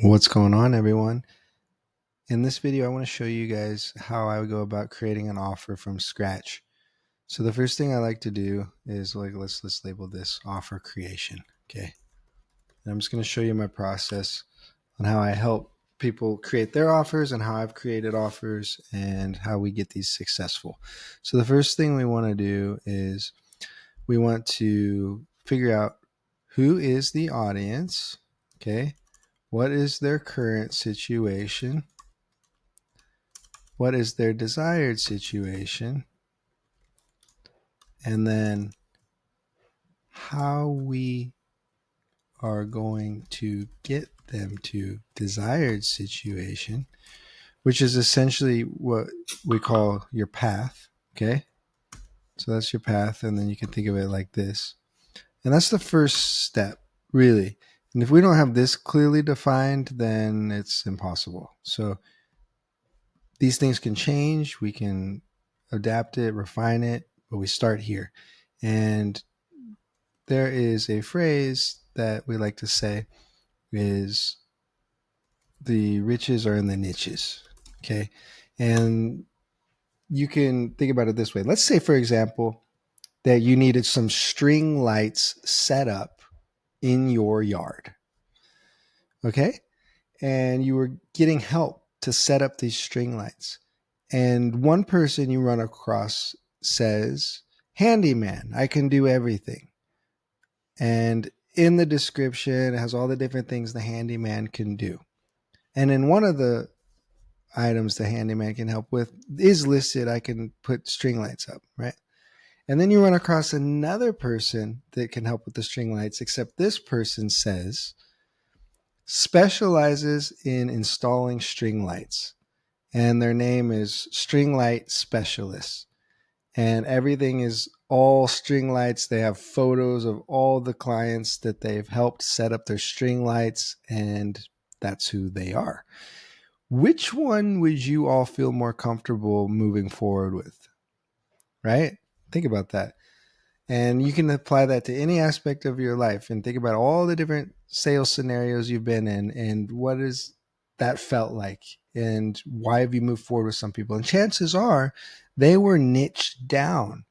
What's going on, everyone? In this video, I want to show you guys how I would go about creating an offer from scratch. So the first thing I like to do is let's label this offer creation. Okay. And I'm just going to show you my process on how I help people create their offers and how I've created offers and how we get these successful. So the first thing we want to do is we want to figure out who is the audience. Okay. What is their current situation? What is their desired situation? And then how we are going to get them to desired situation, which is essentially what we call your path. Okay. So that's your path. And then you can think of it like this. And that's the first step, really. And if we don't have this clearly defined, then it's impossible. So these things can change. We can adapt it, refine it, but we start here. And there is a phrase that we like to say is the riches are in the niches. Okay. And you can think about it this way. Let's say, for example, that you needed some string lights set up in your yard. Okay. And you were getting help to set up these string lights. And one person you run across says, "Handyman, I can do everything." And in the description, it has all the different things the handyman can do. And in one of the items the handyman can help with is listed, I can put string lights up, right? And then you run across another person that can help with the string lights, except this person says, specializes in installing string lights. And their name is String Light Specialist. And everything is all string lights. They have photos of all the clients that they've helped set up their string lights, and that's who they are. Which one would you all feel more comfortable moving forward with? Right? Think about that. And you can apply that to any aspect of your life and think about all the different sales scenarios you've been in and what is that felt like and why have you moved forward with some people. And chances are they were niched down.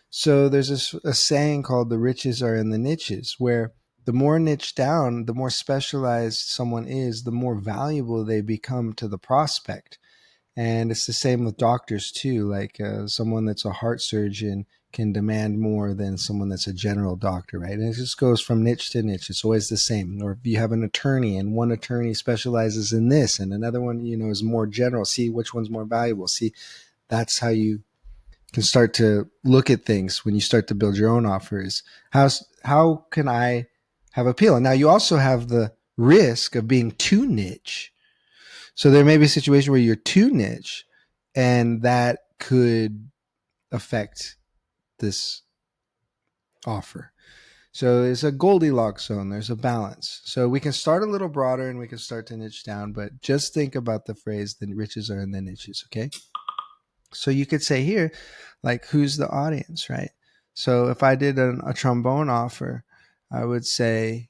So there's a saying called the riches are in the niches, where the more niche down, the more specialized someone is, the more valuable they become to the prospect. And it's the same with doctors too. Like someone that's a heart surgeon can demand more than someone that's a general doctor, right? And it just goes from niche to niche. It's always the same. Or if you have an attorney and one attorney specializes in this and another one, is more general, see which one's more valuable. See, that's how you can start to look at things when you start to build your own offers. How can I have appeal? And now you also have the risk of being too niche. So there may be a situation where you're too niche, and that could affect this offer. So it's a Goldilocks zone. There's a balance. So we can start a little broader and we can start to niche down, but just think about the phrase, the riches are in the niches, okay? So you could say here, like, who's the audience, right? So if I did a trombone offer, I would say,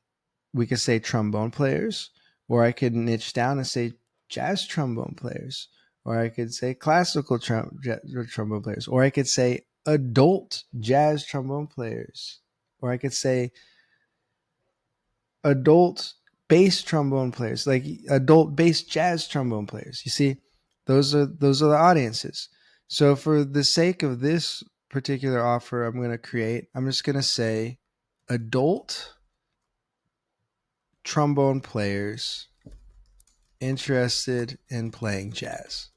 we could say trombone players, or I could niche down and say jazz trombone players, or I could say classical trombone players, or I could say adult jazz trombone players, or I could say adult bass trombone players, like adult bass jazz trombone players. You see, those are the audiences. So for the sake of this particular offer I'm just going to say adult trombone players interested in playing jazz.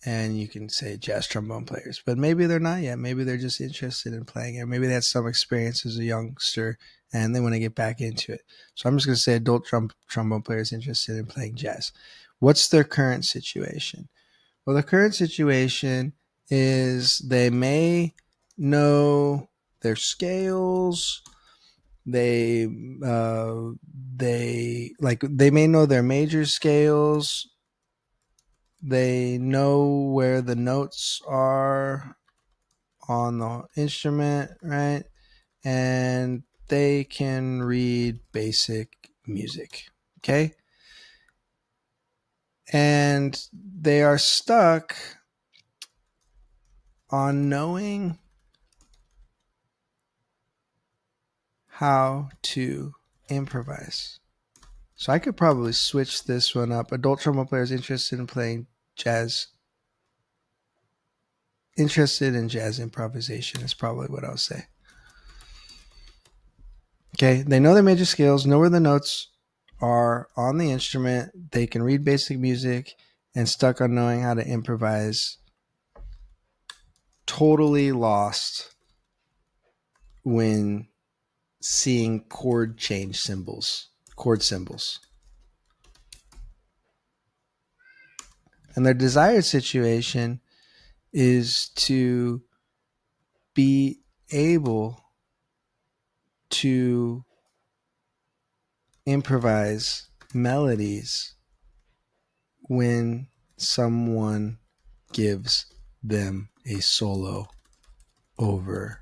And you can say jazz trombone players, but maybe they're not yet. Maybe they're just interested in playing it. Maybe they had some experience as a youngster and they want to get back into it. So I'm just going to say adult trombone players interested in playing jazz. What's their current situation? Well, the current situation is they may know their scales. They they may know their major scales. They know where the notes are on the instrument, right? And they can read basic music. Okay. And they are stuck on knowing how to improvise. So I could probably switch this one up. Adult trombone players interested in playing jazz. Interested in jazz improvisation is probably what I'll say. Okay, they know their major scales, know where the notes are on the instrument. They can read basic music and stuck on knowing how to improvise. Totally lost when seeing chord symbols. And their desired situation is to be able to improvise melodies when someone gives them a solo over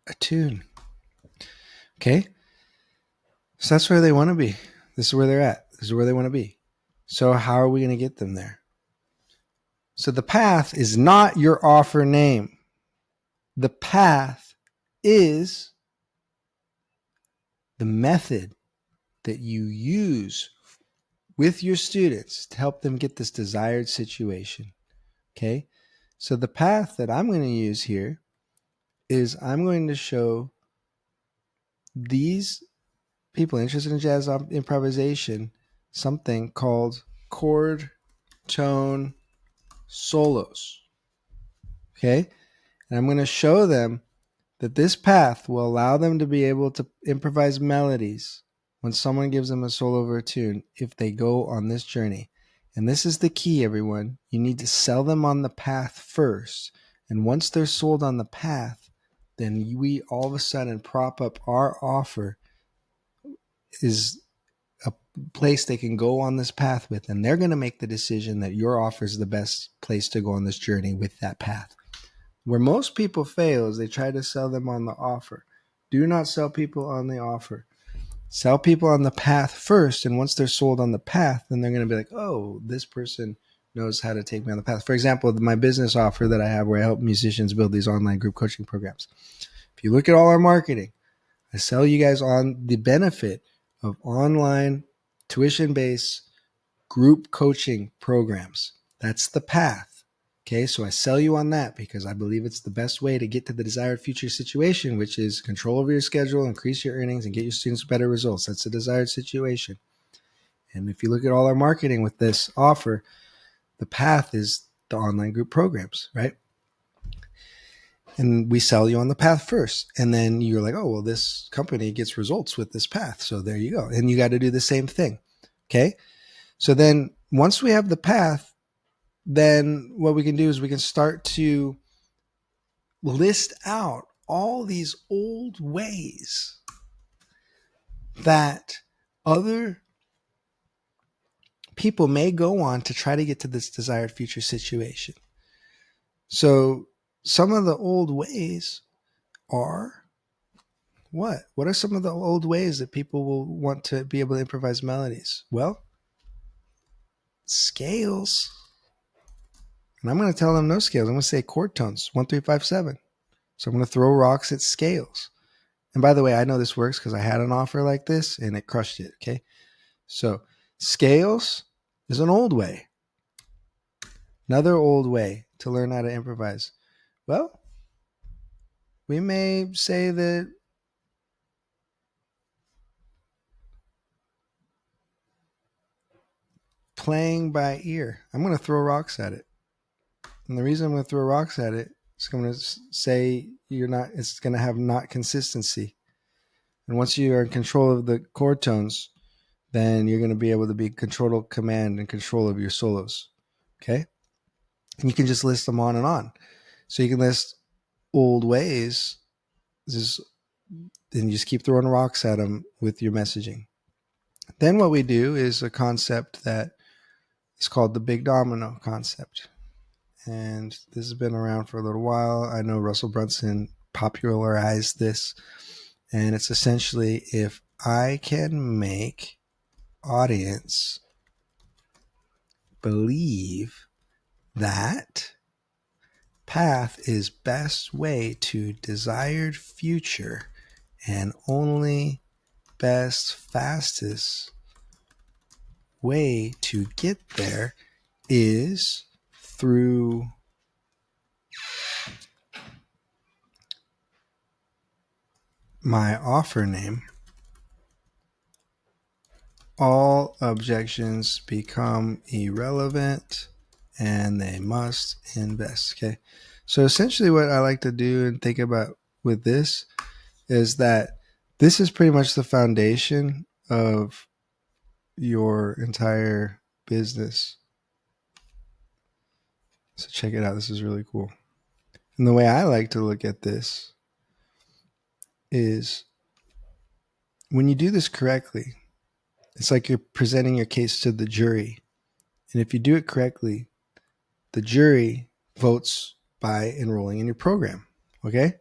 a tune. Okay? So that's where they want to be. This is where they're at. This is where they want to be. So how are we going to get them there? So the path is not your offer name. The path is the method that you use with your students to help them get this desired situation. Okay? So the path that I'm going to use here is I'm going to show these people interested in jazz improvisation something called chord tone solos. Okay? And I'm going to show them that this path will allow them to be able to improvise melodies when someone gives them a solo over a tune if they go on this journey. And this is the key, everyone. You need to sell them on the path first. And once they're sold on the path, then we all of a sudden prop up our offer is a place they can go on this path with. And they're going to make the decision that your offer is the best place to go on this journey with that path. Where most people fail is they try to sell them on the offer. Do not sell people on the offer. Sell people on the path first, and once they're sold on the path, then they're going to be like, oh, this person knows how to take me on the path. For example, my business offer that I have where I help musicians build these online group coaching programs. If you look at all our marketing, I sell you guys on the benefit of online tuition-based group coaching programs. That's the path. Okay, so I sell you on that because I believe it's the best way to get to the desired future situation, which is control over your schedule, increase your earnings, and get your students better results. That's the desired situation. And if you look at all our marketing with this offer, the path is the online group programs, right? And we sell you on the path first. And then you're like, oh, well, this company gets results with this path. So there you go. And you got to do the same thing. Okay. So then once we have the path, then what we can do is we can start to list out all these old ways that other people may go on to try to get to this desired future situation. So some of the old ways are what? What are some of the old ways that people will want to be able to improvise melodies? Well, scales. And I'm going to tell them no scales. I'm going to say chord tones, 1, 3, 5, 7. So I'm going to throw rocks at scales. And by the way, I know this works because I had an offer like this and it crushed it. Okay. So scales is an old way. Another old way to learn how to improvise. Well, we may say that playing by ear. I'm going to throw rocks at it. And the reason I'm going to throw rocks at it is going to say it's going to have not consistency. And once you are in control of the chord tones, then you're going to be able to be in control of command and control of your solos. Okay. And you can just list them on and on. So you can list old ways, and you just keep throwing rocks at them with your messaging. Then what we do is a concept that is called the big domino concept. And this has been around for a little while. I know Russell Brunson popularized this. And it's essentially if I can make audience believe that path is best way to desired future and only best fastest way to get there is through my offer name. All objections become irrelevant and they must invest. Okay. So essentially what I like to do and think about with this is that this is pretty much the foundation of your entire business. So check it out. This is really cool. And the way I like to look at this is when you do this correctly, it's like you're presenting your case to the jury. And if you do it correctly, the jury votes by enrolling in your program. Okay?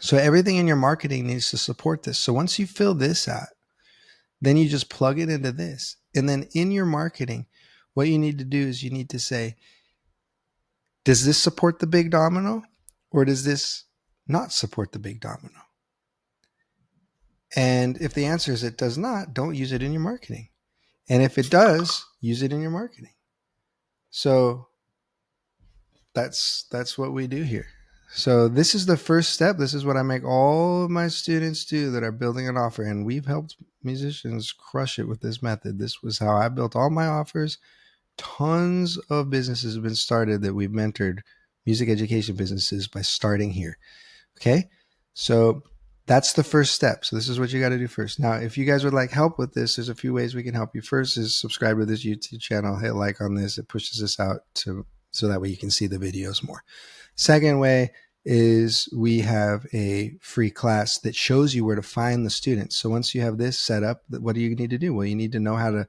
So everything in your marketing needs to support this. So once you fill this out, then you just plug it into this. And then in your marketing, what you need to do is you need to say, does this support the big domino or does this not support the big domino? And if the answer is it does not, don't use it in your marketing. And if it does, use it in your marketing. So that's what we do here. So this is the first step. This is what I make all of my students do that are building an offer. And we've helped musicians crush it with this method. This was how I built all my offers. Tons of businesses have been started that we've mentored, music education businesses, by starting here. Okay. So that's the first step. So this is what you got to do first. Now, if you guys would like help with this, there's a few ways we can help you. First is subscribe to this YouTube channel, hit like on this. It pushes us out so that way you can see the videos more. Second way is we have a free class that shows you where to find the students. So once you have this set up, what do you need to do? Well, you need to know how to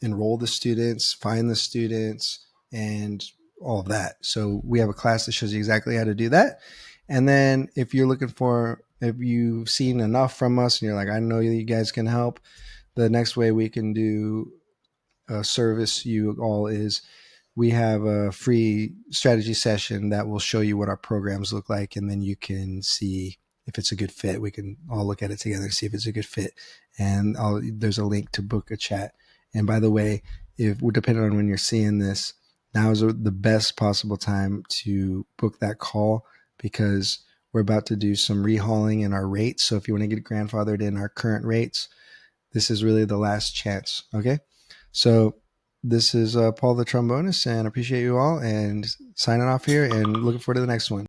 enroll the students, find the students, and all of that. So we have a class that shows you exactly how to do that. And then if you've seen enough from us and you're like, I know you guys can help, the next way we can do service you all is we have a free strategy session that will show you what our programs look like, and then you can see if it's a good fit. We can all look at it together and see if it's a good fit. And there's a link to book a chat. And by the way, if depending on when you're seeing this, now is the best possible time to book that call, because we're about to do some rehauling in our rates. So if you want to get grandfathered in our current rates, this is really the last chance. Okay. So this is Paul the trombonist, and I appreciate you all, and signing off here and looking forward to the next one.